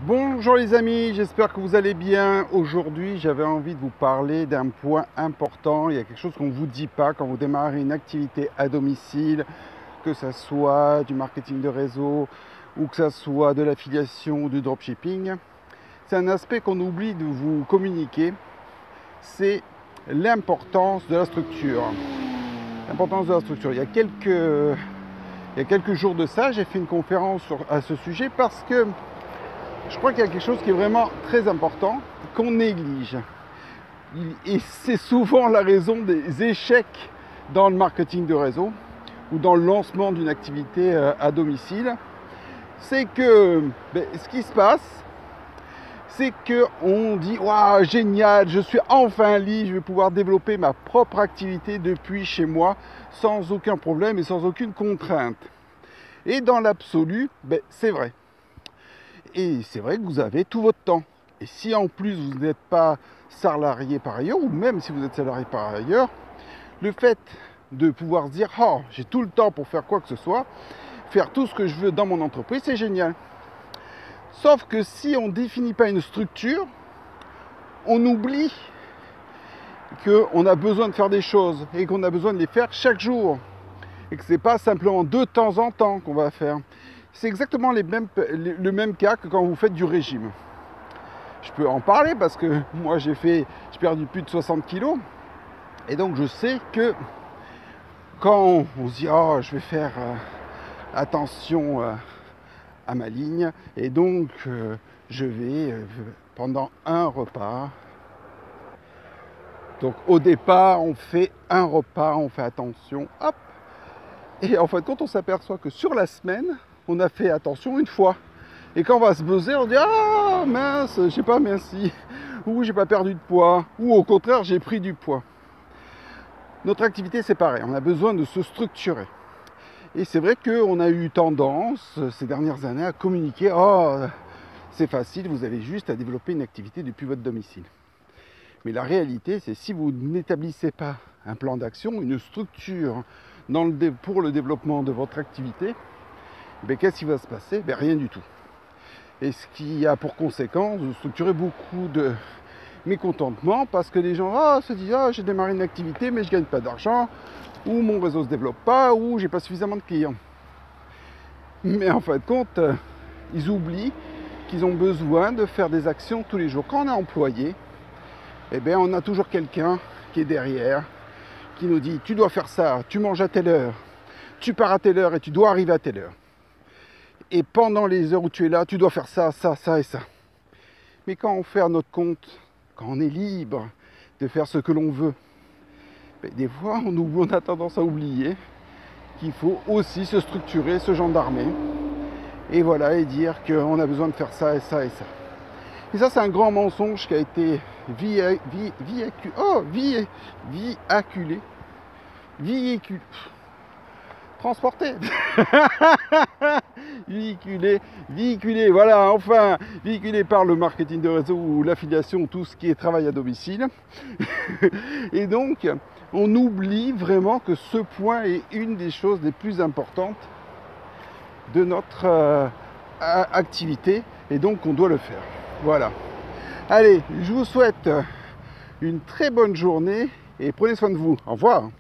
Bonjour les amis, j'espère que vous allez bien. Aujourd'hui, j'avais envie de vous parler d'un point important. Il y a quelque chose qu'on ne vous dit pas quand vous démarrez une activité à domicile, que ce soit du marketing de réseau ou que ce soit de l'affiliation ou du dropshipping. C'est un aspect qu'on oublie de vous communiquer, c'est l'importance de la structure. L'importance de la structure. Il y a quelques jours de ça, j'ai fait une conférence à ce sujet parce que je crois qu'il y a quelque chose qui est vraiment très important, qu'on néglige. Et c'est souvent la raison des échecs dans le marketing de réseau ou dans le lancement d'une activité à domicile. C'est que ce qui se passe, c'est qu'on dit « Waouh, génial, je suis enfin libre, je vais pouvoir développer ma propre activité depuis chez moi sans aucun problème et sans aucune contrainte. » Et dans l'absolu, c'est vrai. Et c'est vrai que vous avez tout votre temps. Et si en plus vous n'êtes pas salarié par ailleurs, ou même si vous êtes salarié par ailleurs, le fait de pouvoir se dire « Oh, j'ai tout le temps pour faire quoi que ce soit, faire tout ce que je veux dans mon entreprise, c'est génial. » Sauf que si on ne définit pas une structure, on oublie qu'on a besoin de faire des choses et qu'on a besoin de les faire chaque jour. Et que ce n'est pas simplement de temps en temps qu'on va faire. C'est exactement le même cas que quand vous faites du régime. Je peux en parler parce que moi j'ai perdu plus de 60 kilos. Et donc je sais que quand on se dit « Oh, je vais faire attention à ma ligne » et donc je vais pendant un repas. Donc au départ on fait un repas, on fait attention, hop. Et en fin de compte on s'aperçoit que sur la semaine, on a fait attention une fois. Et quand on va se buzzer, on dit « Ah mince, j'ai pas minci » ou « J'ai pas perdu de poids » ou au contraire, j'ai pris du poids. Notre activité, c'est pareil. On a besoin de se structurer. Et c'est vrai qu'on a eu tendance, ces dernières années, à communiquer « Oh, c'est facile, vous avez juste à développer une activité depuis votre domicile. » Mais la réalité, c'est si vous n'établissez pas un plan d'action, une structure pour le développement de votre activité, qu'est-ce qui va se passer? Rien du tout. Et ce qui a pour conséquence de structurer beaucoup de mécontentement parce que les gens se disent « Ah, j'ai démarré une activité mais je ne gagne pas d'argent » ou « Mon réseau ne se développe pas » ou « J'ai pas suffisamment de clients ». Mais en fin de compte, ils oublient qu'ils ont besoin de faire des actions tous les jours. Quand on est employé, on a toujours quelqu'un qui est derrière, qui nous dit « Tu dois faire ça, tu manges à telle heure, tu pars à telle heure et tu dois arriver à telle heure. » Et pendant les heures où tu es là, tu dois faire ça, ça, ça et ça. Mais quand on fait à notre compte, quand on est libre de faire ce que l'on veut, des fois on a tendance à oublier qu'il faut aussi se structurer, se gendarmer, et voilà, et dire qu'on a besoin de faire ça et ça et ça. Et ça, c'est un grand mensonge qui a été véhiculé, voilà, enfin, véhiculé par le marketing de réseau ou l'affiliation, tout ce qui est travail à domicile. Et donc, on oublie vraiment que ce point est une des choses les plus importantes de notre activité, et donc on doit le faire. Voilà. Allez, je vous souhaite une très bonne journée et prenez soin de vous. Au revoir.